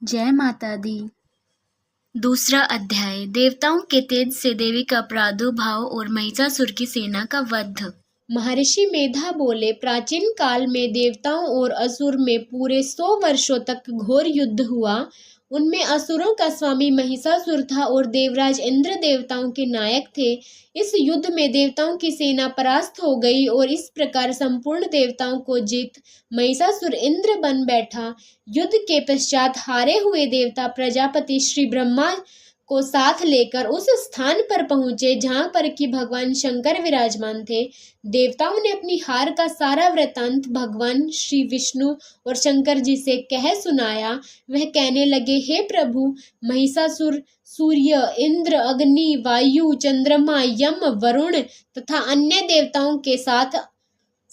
जय माता दी। दूसरा अध्याय, देवताओं के तेज से देवी का प्रादुर्भाव और महिषासुर की सेना का वध। महर्षि मेधा बोले, प्राचीन काल में देवताओं और असुर में पूरे 100 वर्षों तक घोर युद्ध हुआ। उनमें असुरों का स्वामी महिषासुर था और देवराज इंद्र देवताओं के नायक थे। इस युद्ध में देवताओं की सेना परास्त हो गई और इस प्रकार संपूर्ण देवताओं को जीत महिषासुर इंद्र बन बैठा। युद्ध के पश्चात हारे हुए देवता प्रजापति श्री ब्रह्मा को साथ लेकर उस स्थान पर पहुंचे जहां पर कि भगवान शंकर विराजमान थे। देवताओं ने अपनी हार का सारा वृतांत भगवान श्री विष्णु और शंकर जी से कह सुनाया। वह कहने लगे, हे प्रभु, महिषासुर सूर्य, इंद्र, अग्नि, वायु, चंद्रमा, यम, वरुण तथा अन्य देवताओं के साथ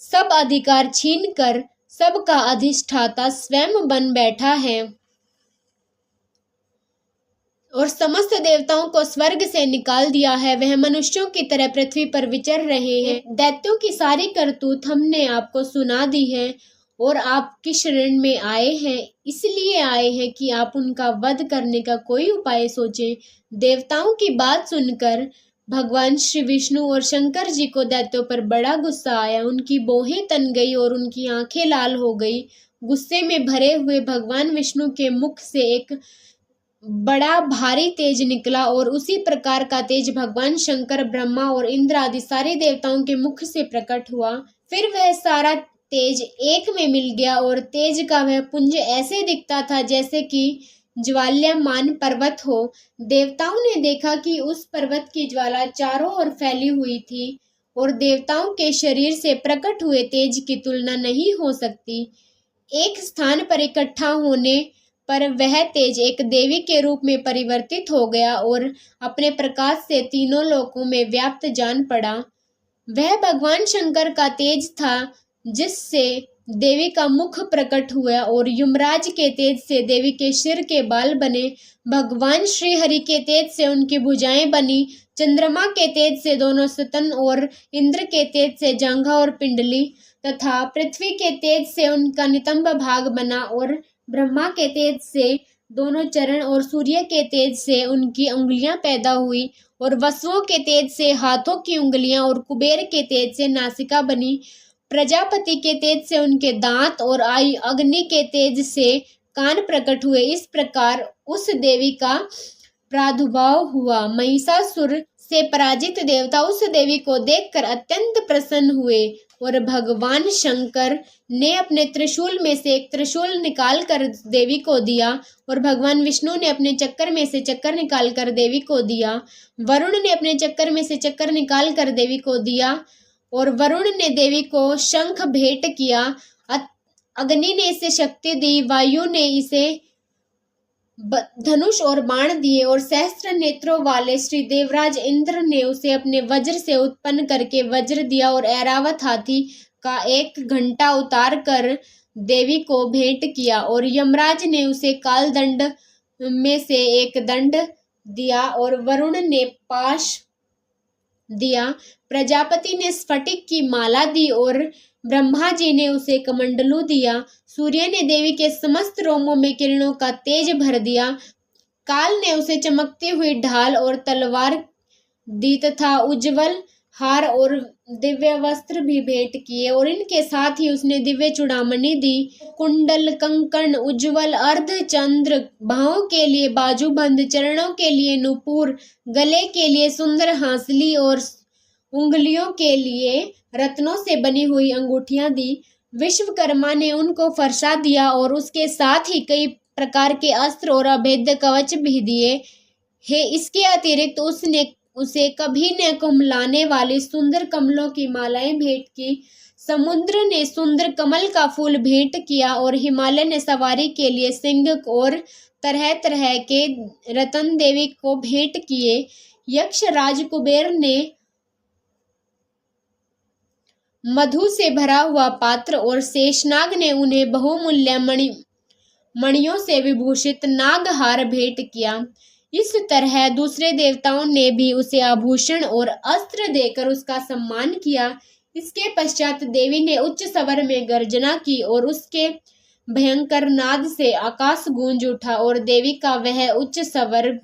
सब अधिकार छीनकर सबका अधिष्ठाता स्वयं बन बैठा है और समस्त देवताओं को स्वर्ग से निकाल दिया है। वह मनुष्यों की तरह पृथ्वी पर विचर रहे हैं। दैत्यों की सारी करतूत हमने आपको सुना दी है और आपकी शरण में आए हैं, इसलिए आए हैं कि आप उनका वध करने का कोई उपाय सोचें। देवताओं की बात सुनकर भगवान श्री विष्णु और शंकर जी को दैत्यों पर बड़ा गुस्सा आया। उनकी भौहें तन गई और उनकी आंखें लाल हो गई। गुस्से में भरे हुए भगवान विष्णु के मुख से एक बड़ा भारी तेज निकला और उसी प्रकार का तेज भगवान शंकर, ब्रह्मा और इंद्र आदि सारे देवताओं के मुख से प्रकट हुआ। फिर वह सारा तेज एक में मिल गया और तेज का वह पुंज ऐसे दिखता था जैसे कि ज्वाल्यामान पर्वत हो। देवताओं ने देखा कि उस पर्वत की ज्वाला चारों ओर फैली हुई थी और देवताओं के शरीर से प्रकट हुए तेज की तुलना नहीं हो सकती। एक स्थान पर इकट्ठा होने पर वह तेज एक देवी के रूप में परिवर्तित हो गया और अपने प्रकाश से तीनों लोकों में व्याप्त जान पड़ा। वह भगवान शंकर का तेज था जिससे देवी का मुख प्रकट हुआ और यमराज के तेज से देवी के सिर के बाल बने। भगवान श्री हरि के तेज से उनकी भुजाएं बनी। चंद्रमा के तेज से दोनों स्तन और इंद्र के तेज से जांघा और पिंडली तथा पृथ्वी के तेज से उनका नितंब भाग बना और ब्रह्मा के तेज से दोनों चरण और सूर्य के तेज से उनकी उंगलियां पैदा हुई और वसुओं के तेज से हाथों की उंगलियां और कुबेर के तेज से नासिका बनी। प्रजापति के तेज से उनके दांत और अग्नि के तेज से कान प्रकट हुए। इस प्रकार उस देवी का प्रादुर्भाव हुआ। महिषासुर से पराजित देवता उस देवी को देखकर अत्यंत प्रसन्न हुए और भगवान शंकर ने अपने त्रिशूल में से एक त्रिशूल निकाल कर देवी को दिया और भगवान विष्णु ने अपने चक्कर में से चक्कर निकाल कर देवी को दिया। वरुण ने अपने चक्कर में से चक्कर निकाल कर देवी को दिया और वरुण ने देवी को शंख भेंट किया। अग्नि ने इसे शक्ति दी, वायु ने इसे धनुष और बाण दिए और सहस्त्र नेत्रों वाले श्री देवराज इंद्र ने उसे अपने वज्र से उत्पन्न करके वज्र दिया और ऐरावत हाथी का एक घंटा उतार कर देवी को भेंट किया और यमराज ने उसे काल दंड में से एक दंड दिया और वरुण ने पाश दिया। प्रजापति ने स्फटिक की माला दी और ब्रह्मा जी ने उसे कमंडलू दिया। सूर्य ने देवी के समस्त रोमों में किरणों का तेज भर दिया। काल ने उसे चमकती हुई ढाल और तलवार दी तथा उज्जवल हार और दिव्य वस्त्र भी भेंट किए और इनके साथ ही उसने दिव्य चूड़ामणि दी, कुंडल, कंकण, उज्जवल अर्धचंद्र, बाहों के लिए बाजूबंद, चरणों के लिए नुपुर, गले के लिए सुंदर हांसली और उंगलियों के लिए रत्नों से बनी हुई अंगूठियां दी। विश्वकर्मा ने उनको फरसा दिया और उसके साथ ही कई प्रकार के अस्त्र और अभेद्य कवच भी दिए। हे इसके अतिरिक्त उसने उसे कभी न कुम्हलाने वाली सुंदर कमलों की मालाएं भेंट की। समुद्र ने सुंदर कमल का फूल भेंट किया और हिमालय ने सवारी के लिए सिंह और तरह तरह के रतन देवी को भेंट किए। यक्ष राज कुबेर ने मधु से भरा हुआ पात्र और शेषनाग ने उन्हें बहुमूल्य मणियों से विभूषित नागहार भेंट किया। इस तरह दूसरे देवताओं ने भी उसे आभूषण और अस्त्र देकर उसका सम्मान किया। इसके पश्चात देवी ने उच्च स्वर में गर्जना की और उसके भयंकर नाद से आकाश गूंज उठा और देवी का वह उच्च स्वर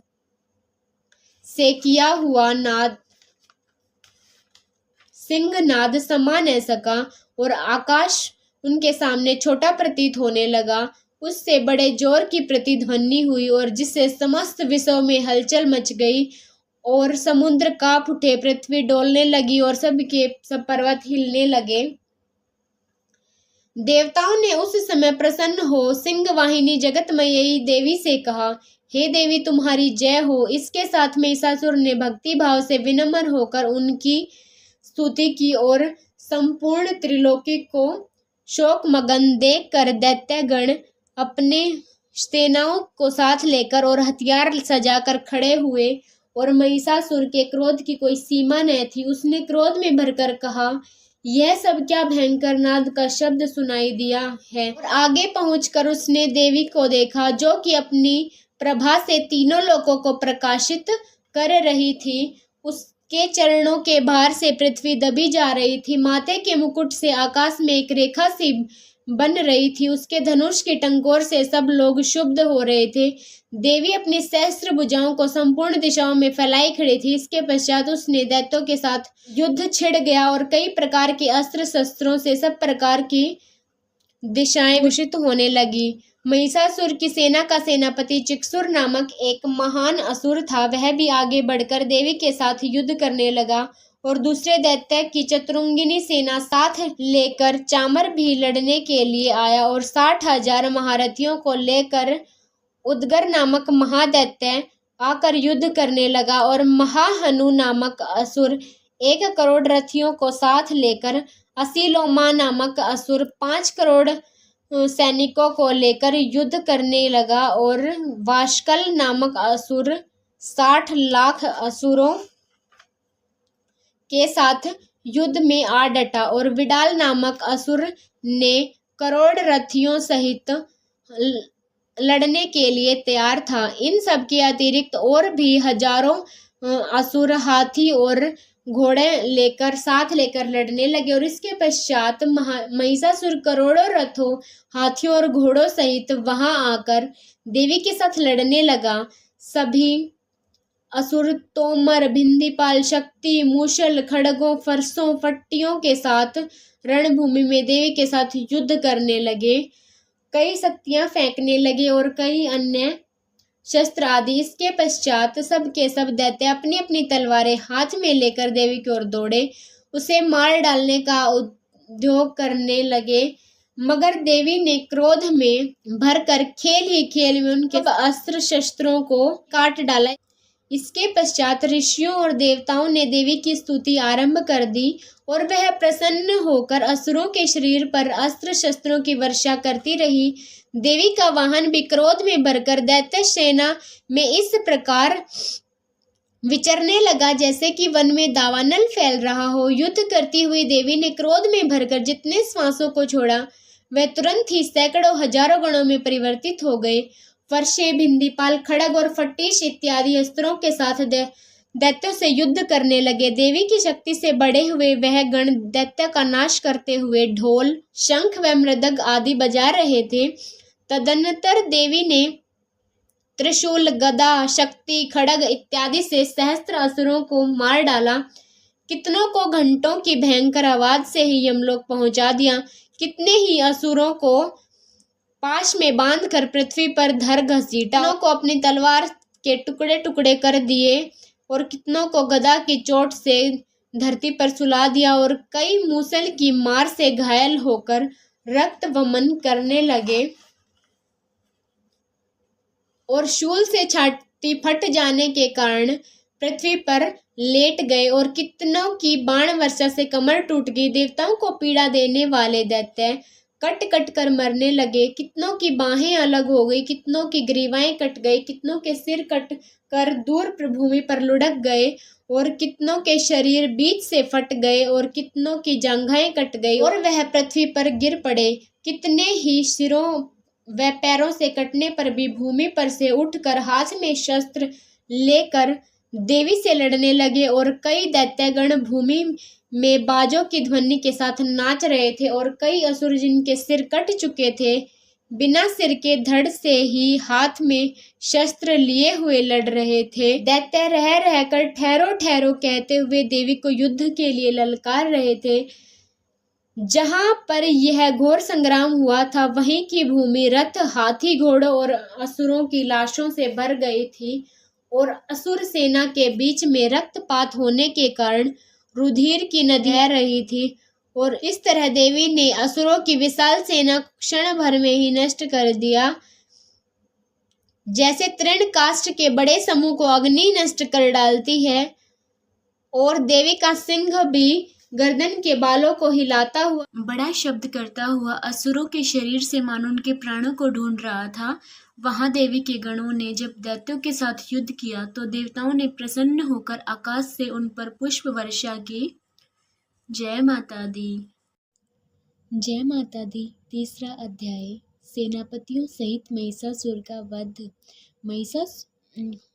से किया हुआ नाद सिंहनाद समा न सका और आकाश उनके सामने छोटा प्रतीत होने लगा। उससे बड़े जोर की प्रतिध्वनि हुई और जिससे समस्त विश्व में हलचल मच गई और समुद्र कांप उठे, पृथ्वी डोलने लगी और सब पर्वत हिलने लगे। देवताओं ने उस समय प्रसन्न हो सिंहवाहिनी जगतमयी देवी से कहा, हे देवी तुम्हारी जय हो। इसके साथ महिषासुर ने भक्ति भाव से विनम्र होकर उनकी स्तुति की और संपूर्ण त्रिलोकी को शोकमग्न देख कर दैत्यगण अपने सेनाओं को साथ लेकर और हथियार सजाकर खड़े हुए और महिषासुर के क्रोध की कोई सीमा न थी। उसने क्रोध में भरकर कहा, यह सब क्या भयंकर नाद का शब्द सुनाई दिया है। और आगे पहुंचकर उसने देवी को देखा जो कि अपनी प्रभा से तीनों लोकों को प्रकाशित कर रही थी। उसके चरणों के भार से पृथ्वी दबी जा रही थी। माथे के मुकुट से आकाश में एक रेखा सी बन रही थी। उसके धनुष के टंकोर से सब लोग शुद्ध हो रहे थे। देवी अपनी सहस्त्र भुजाओं को संपूर्ण दिशाओं में फैलाई खड़ी थी। इसके पश्चात उसने दैत्यों के साथ युद्ध छिड़ गया और कई प्रकार के अस्त्र शस्त्रों से सब प्रकार की दिशाएं भूषित होने लगी। महिषासुर की सेना का सेनापति चिक्षुर नामक एक महान असुर था। वह भी आगे बढ़कर देवी के साथ युद्ध करने लगा और दूसरे दैत्य की चतुरंगिनी सेना साथ लेकर चामर भी लड़ने के लिए आया और 60,000 महारथियों को लेकर उदगर नामक महादैत्य आकर युद्ध करने लगा और महाहनु नामक असुर 1 करोड़ रथियों को साथ लेकर असीलोमा नामक असुर 5 करोड़ सैनिकों को लेकर युद्ध करने लगा और वाशकल नामक असुर 60 लाख असुरों के साथ युद्ध में आ डटा और विडाल नामक असुर ने करोड़ रथियों सहित लड़ने के लिए तैयार था। इन सब के अतिरिक्त और भी हजारों असुर हाथी और घोड़े साथ लेकर लड़ने लगे और इसके पश्चात महिषासुर करोड़ों रथों, हाथियों और घोड़ों सहित वहां आकर देवी के साथ लड़ने लगा। सभी असुर तोमर, भिंदीपाल, शक्ति, मूषल, खड़गों, फरसों, फट्टियों के साथ रणभूमि में देवी के साथ युद्ध करने लगे। कई शक्तियां फेंकने लगे और कई अन्य शस्त्र आदि। इसके पश्चात सब के सब दैत्य अपनी अपनी तलवारें हाथ में लेकर देवी की ओर दौड़े, उसे मार डालने का उद्योग करने लगे। मगर देवी ने क्रोध में भरकर खेल ही खेल में उनके अस्त्र शस्त्रों को काट डाला। इसके पश्चात ऋषियों और देवताओं ने देवी की स्तुति आरंभ कर दी और वह प्रसन्न होकर असुरों के शरीर पर अस्त्र शस्त्रों की वर्षा करती रही। देवी का वाहन भी क्रोध में भरकर दैत्य सेना में इस प्रकार विचरने लगा जैसे कि वन में दावानल फैल रहा हो। युद्ध करती हुई देवी ने क्रोध में भरकर जितने श्वासों को छोड़ा वह तुरंत ही सैकड़ों हजारों गणों में परिवर्तित हो गए। फरसे, भिंदीपाल, खड़ग और फट्टिश इत्यादि अस्त्रों के साथ दैत्यों से युद्ध करने लगे। देवी की शक्ति से बड़े हुए वह गण दैत्य का नाश करते हुए ढोल, शंख व मृदंग आदि बजा रहे थे। तदनंतर देवी ने त्रिशूल, गदा, शक्ति, खड़ग इत्यादि से सहस्त्र असुरों को मार डाला। कितनों को घंटों की भयंकर आवाज से ही यमलोक पहुंचा दिया। कितने ही असुरों को पाश में बांधकर पृथ्वी पर धर घसीटा। कितनों को अपनी तलवार के टुकड़े टुकड़े कर दिए और कितनों को गदा की चोट से धरती पर सुला दिया और कई मूसल की मार से घायल होकर रक्त वमन करने लगे और शूल से छाती फट जाने के कारण पृथ्वी पर लेट गए और कितनों की बाण वर्षा से कमर टूट गई। देवताओं को पीड़ा देने वाले दैत्य कट कट कर मरने लगे। कितनों की बाहें अलग हो गई, कितनों की ग्रीवाएं कट गई, कितनों के सिर कट कर दूर भूमि पर लुढ़क गए और कितनों के शरीर बीच से फट गए और कितनों की जांघाएं कट गई और वह पृथ्वी पर गिर पड़े। कितने ही सिरों व पैरों से कटने पर भी भूमि पर से उठकर हाथ में शस्त्र लेकर देवी से लड़ने लगे और कई दैत्यगण भूमि में बाजों की ध्वनि के साथ नाच रहे थे और कई असुर जिनके सिर कट चुके थे बिना सिर के धड़ से ही हाथ में शस्त्र लिए हुए लड़ रहे थे। दैत्य रह रहकर ठहरो ठहरो कहते हुए देवी को युद्ध के लिए ललकार रहे थे। जहां पर यह घोर संग्राम हुआ था वहीं की भूमि रथ, हाथी, घोड़ों और असुरों की लाशों से भर गई थी और असुर सेना के बीच में रक्तपात होने के कारण रुधिर की नदी बह रही थी और इस तरह देवी ने असुरों की विशाल सेना को क्षण भर में ही नष्ट कर दिया। जैसे तृण काष्ठ के बड़े समूह को अग्नि नष्ट कर डालती है और देवी का सिंह भी गर्दन के बालों को हिलाता हुआ बड़ा शब्द करता हुआ असुरों के शरीर से मानो उनके प्राणों को ढूंढ रहा था। वहां देवी के गणों ने जब दैत्यों के साथ युद्ध किया तो देवताओं ने प्रसन्न होकर आकाश से उन पर पुष्प वर्षा की। जय माता दी। जय माता दी। तीसरा अध्याय, सेनापतियों सहित महिषासुर का वध।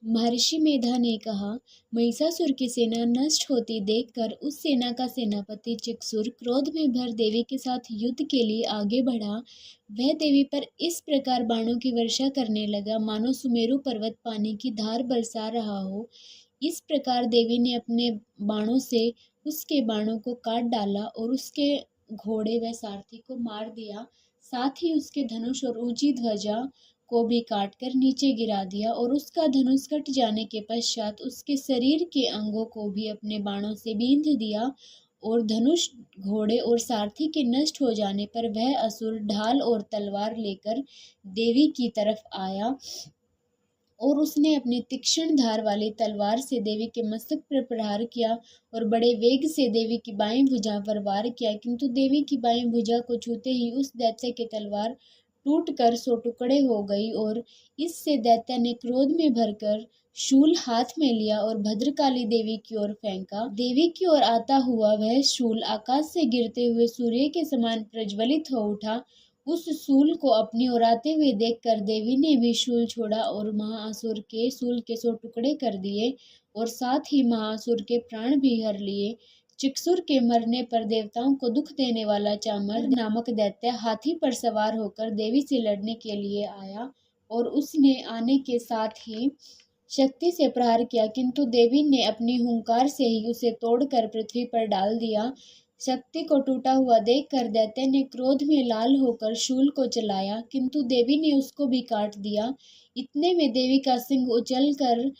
महर्षि मेधा ने कहा, महिषासुर की सेना नष्ट होती देखकर उस सेना का सेनापति चिक्षुर क्रोध में भर देवी के साथ युद्ध के लिए आगे बढ़ा। वह देवी पर इस प्रकार बाणों की वर्षा करने लगा मानो सुमेरु पर्वत पानी की धार बरसा रहा हो। इस प्रकार देवी ने अपने बाणों से उसके बाणों को काट डाला और उसके घोड़े व सारथी को मार दिया। साथ ही उसके धनुष और ऊंची ध्वजा को भी काटकर नीचे गिरा दिया और उसका धनुष कट जाने के पश्चात उसके शरीर के अंगों को भी अपने बाणों से बींध दिया और धनुष, घोड़े और सारथी के नष्ट हो जाने पर वह असुर ढाल और तलवार लेकर देवी की तरफ आया और उसने अपनी तीक्ष्ण धार वाली तलवार से देवी के मस्तक पर प्रहार किया और बड़े वेग से देवी की बाईं भुजा पर वार किया, किंतु देवी की बाईं भुजा को छूते ही उस दैत्य की तलवार टूटकर 100 टुकड़े हो गई और इससे दैत्य ने क्रोध में भरकर शूल हाथ में लिया और भद्रकाली देवी की ओर फेंका। देवी की ओर आता हुआ वह शूल आकाश से गिरते हुए सूर्य के समान प्रज्वलित हो उठा। उस शूल को अपनी ओर आते हुए देखकर देवी ने भी शूल छोड़ा और महाअसुर के शूल के 100 टुकड़े कर दिए और साथ ही महाअसुर के प्राण भी हर लिए। चिक्षुर के मरने पर देवताओं को दुख देने वाला चामर नामक दैत्य हाथी पर सवार होकर देवी से लड़ने के लिए आया और उसने आने के साथ ही शक्ति से प्रहार किया, किंतु देवी ने अपनी हुंकार से ही उसे तोड़कर पृथ्वी पर डाल दिया। शक्ति को टूटा हुआ देखकर दैत्य ने क्रोध में लाल होकर शूल को चलाया, किंतु देवी ने उसको भी काट दिया। इतने में देवी का सिंह उछलकर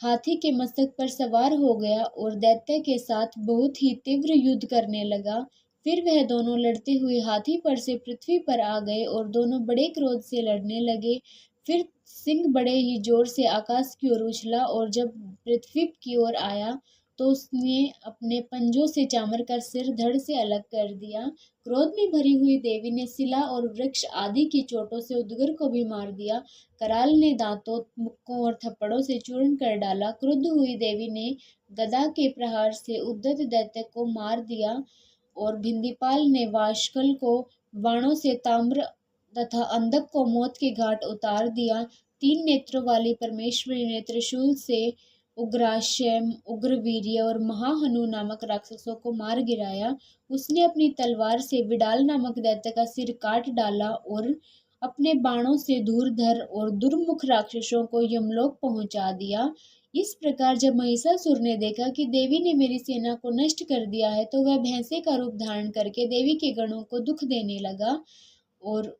हाथी के मस्तक पर सवार हो गया और दैत्य के साथ बहुत ही तीव्र युद्ध करने लगा। फिर वह दोनों लड़ते हुए हाथी पर से पृथ्वी पर आ गए और दोनों बड़े क्रोध से लड़ने लगे। फिर सिंह बड़े ही जोर से आकाश की ओर उछला और जब पृथ्वी की ओर आया तो उसने अपने पंजों से चामर का सिर धड़ से अलग कर दिया। क्रोध में भरी हुई देवी ने शिला और वृक्ष आदि की चोटों से उदगर को भी मार दिया। कराल ने दांतों, मुक्कों और थप्पड़ों से चूर्ण कर डाला। क्रुद्ध हुई देवी ने गदा के प्रहार से उद्यत दैत्य को मार दिया और भिंदीपाल ने वाशकल को बाणों से ताम्र तथा अंधक को मौत के घाट उतार दिया। 3 नेत्रों वाली परमेश्वरी ने त्रिशूल से उग्राशय, उग्रवीर्य और महाहनु नामक राक्षसों को मार गिराया। उसने अपनी तलवार से विडाल नामक दैत्य का सिर काट डाला और अपने बाणों से धूर्धर और दुर्मुख राक्षसों को यमलोक पहुंचा दिया। इस प्रकार जब महिषासुर ने देखा कि देवी ने मेरी सेना को नष्ट कर दिया है तो वह भैंसे का रूप धारण करके देवी के गणों को दुख देने लगा और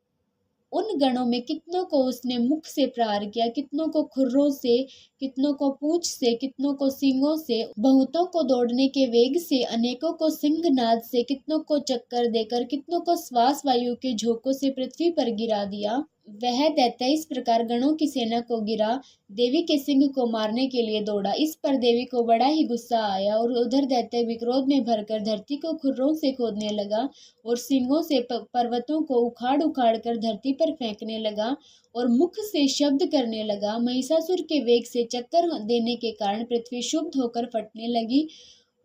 उन गणों में कितनों को उसने मुख से प्रहार किया, कितनों को खुरों से, कितनों को पूंछ से, कितनों को सींगों से, बहुतों को दौड़ने के वेग से, अनेकों को सिंहनाद से, कितनों को चक्कर देकर, कितनों को श्वास वायु के झोंकों से पृथ्वी पर गिरा दिया। वह दैत्य इस प्रकार गणों की सेना को गिरा देवी के सिंह को मारने के लिए दौड़ा। इस पर देवी को बड़ा ही गुस्सा आया और उधर दैत्य विक्रोध में भरकर धरती को खुरों से खोदने लगा और सिंगों से पर्वतों को उखाड़ उखाड़ कर धरती पर फेंकने लगा और मुख से शब्द करने लगा। महिषासुर के वेग से चक्कर देने के कारण पृथ्वी क्षुब्ध होकर फटने लगी।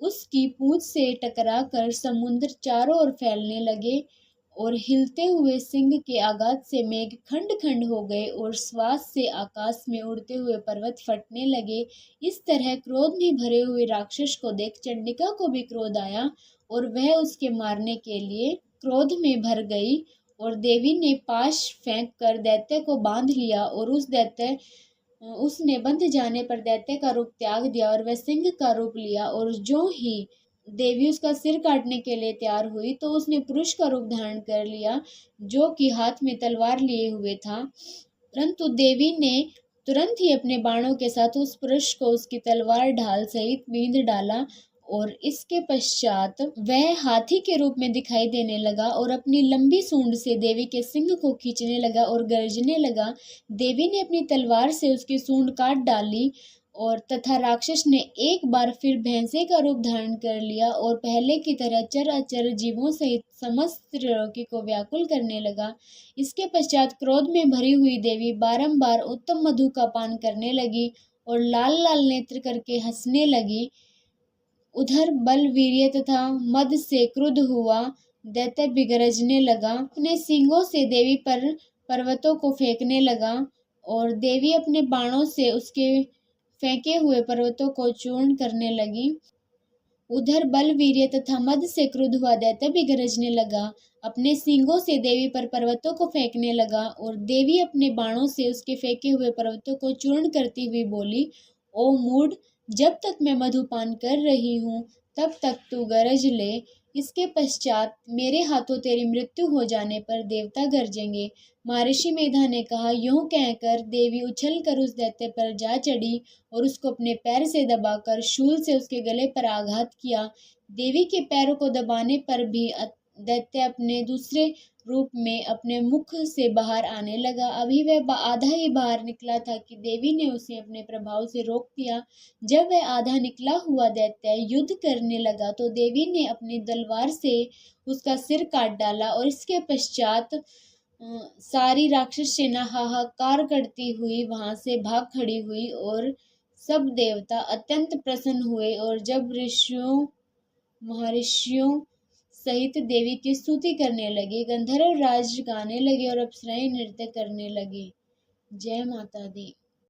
उसकी पूंछ से टकराकर समुद्र चारों ओर फैलने लगे और हिलते हुए सिंह के आघात से मेघ खंड खंड हो गए और श्वास से आकाश में उड़ते हुए पर्वत फटने लगे। इस तरह क्रोध में भरे हुए राक्षस को देख चंडिका को भी क्रोध आया और वह उसके मारने के लिए क्रोध में भर गई और देवी ने पाश फेंक कर दैत्य को बांध लिया और उसने बंध जाने पर दैत्य का रूप त्याग दिया और वह सिंह का रूप लिया। और जो ही देवी उसका सिर काटने के लिए तैयार हुई तो उसने पुरुष का रूप धारण कर लिया, जो कि हाथ में तलवार लिए हुए था। परंतु देवी ने तुरंत ही अपने बाणों के साथ उस पुरुष को उसकी तलवार ढाल सहित बींध डाला और इसके पश्चात वह हाथी के रूप में दिखाई देने लगा और अपनी लंबी सूंड से देवी के सिंग को खींचने लगा और गरजने लगा। देवी ने अपनी तलवार से उसकी सूंड काट डाली और तथा राक्षस ने एक बार फिर भैंसे का रूप धारण कर लिया और पहले की तरह चर जीवों सहित समस्त त्रिलोकी को व्याकुल करने लगा। इसके पश्चात क्रोध में भरी हुई देवी बारंबार उत्तम मधु का पान करने लगी और लाल लाल नेत्र करके हंसने लगी। उधर बलवीर्य तथा मद से क्रुद्ध हुआ दैत्य भी गरजने लगा, अपने सींगों से देवी पर पर्वतों को फेंकने लगा और देवी अपने बाणों से उसके फेंके हुए पर्वतों को चूर्ण करने लगी। उधर बलवीर्य तथा मद से क्रुद्ध हुआ दैत्य भी गरजने लगा, अपने सींगों से देवी पर पर्वतों को फेंकने लगा और देवी अपने बाणों से उसके फेंके हुए पर्वतों को चूर्ण करती हुई बोली, ओ मूढ़, जब तक मैं मधुपान कर रही हूँ तब तक तू गरज ले। इसके पश्चात मेरे हाथों तेरी मृत्यु हो जाने पर देवता गरजेंगे। महर्षि मेधा ने कहा। यूं कहकर देवी उछल कर उस दैत्य पर जा चढ़ी और उसको अपने पैर से दबाकर शूल से उसके गले पर आघात किया। देवी के पैरों को दबाने पर भी दैत्य अपने दूसरे रूप में अपने मुख से बाहर आने लगा। अभी वह आधा ही बाहर निकला था कि देवी ने उसे अपने प्रभाव से रोक दिया। जब वह आधा निकला हुआ दैत्य युद्ध करने लगा तो देवी ने अपनी तलवार से उसका सिर काट डाला और इसके पश्चात सारी राक्षस सेना हाहाकार करती हुई वहां से भाग खड़ी हुई और सब देवता अत्यंत प्रसन्न हुए और जब ऋषियों महर्षियों सहित देवी की स्तुति करने लगे, गंधर्व राज गाने लगे और अप्सराएं नृत्य करने लगे। जय माता दी।